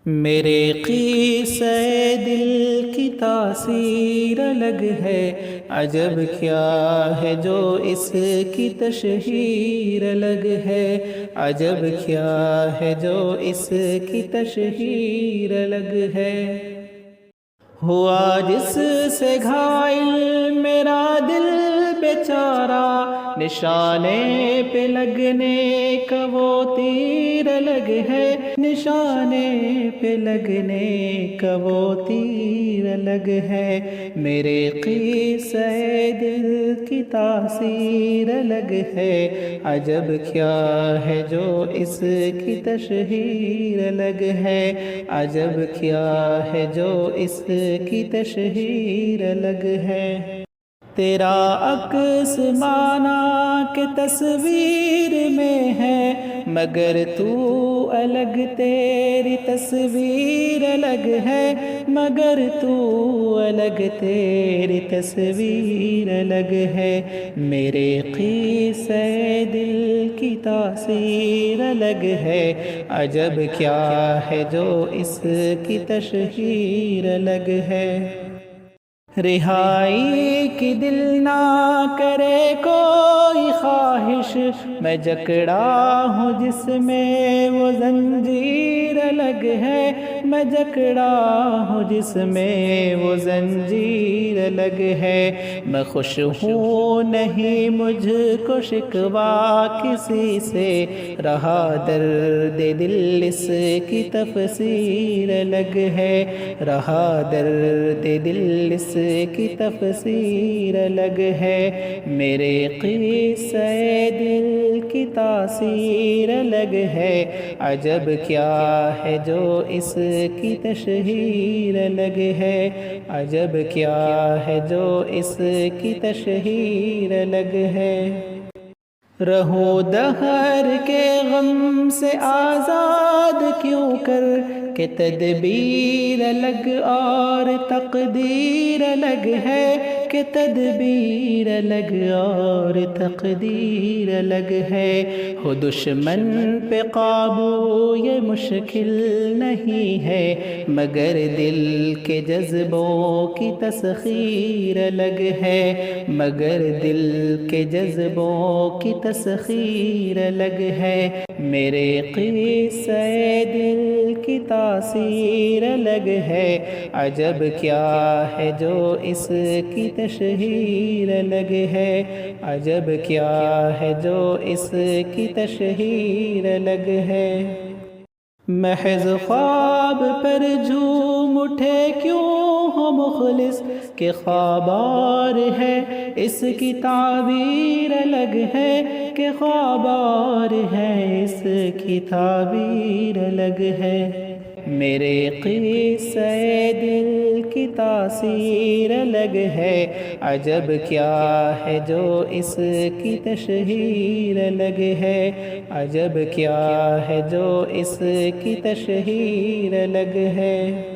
میرے قصہ دل کی تاثیر الگ ہے، عجب کیا ہے جو اس کی تشہیر الگ ہے، عجب کیا ہے جو اس کی تشہیر الگ ہے۔ ہوا جس سے گھائل میرا دل بیچارہ، نشانے پہ لگنے کا وہ تیر الگ ہے، نشانے پہ لگنے کا وہ تیر الگ ہے۔ میرے قصہ دل کی تاثیر الگ ہے، عجب کیا ہے جو اس کی تشہیر الگ ہے، عجب کیا ہے جو اس کی تشہیر الگ ہے۔ تیرا عکس مانا کہ تصویر میں ہے، مگر تو الگ تیری تصویر الگ ہے، مگر تو الگ تیری تصویر الگ ہے۔ میرے قصہ دل کی تاثیر الگ ہے، عجب کیا ہے جو اس کی تشہیر الگ ہے۔ رہائی کی دل نہ کرے کوئی خواہش، میں جکڑا ہوں جس میں وہ زنجیر الگ ہے، میں جکڑا ہوں جس میں وہ زنجیر الگ ہے۔ میں خوش ہوں نہیں مجھ کو شکوہ کسی سے، رہا درد دل اس کی تفسیر الگ ہے، رہا درد دل اس کی تفسیر الگ ہے۔ میرے قصہ دل کی تاثیر الگ ہے، عجب کیا ہے جو اس کی تشہیر الگ ہے، عجب کیا ہے جو اس کی تشہیر الگ ہے۔ رہوں دہر کے غم سے آزاد کیوں کر کہ تدبیر الگ اور تقدیر الگ ہے، کہ تدبیر الگ اور تقدیر الگ ہے۔ ہو دشمن پہ قابو یہ مشکل نہیں ہے، مگر دل کے جذبوں کی تسخیر الگ ہے، مگر دل کے جذبوں کی تسخیر الگ ہے۔ میرے قصہ دل کی تاثیر الگ ہے، عجب کیا ہے جو اس کی تشہیر الگ ہے، عجب کیا ہے جو اس کی تشہیر الگ ہے۔ محض خواب پر جھوم اٹھے کیوں ہو مخلص، کہ خواب اور ہے اس کی تعبیر الگ ہے، کہ خواب اور ہے اس کی تعبیر الگ ہے۔ میرے قصہ دل کی تاثیر الگ ہے، عجب کیا ہے جو اس کی تشہیر الگ ہے، عجب کیا ہے جو اس کی تشہیر الگ ہے۔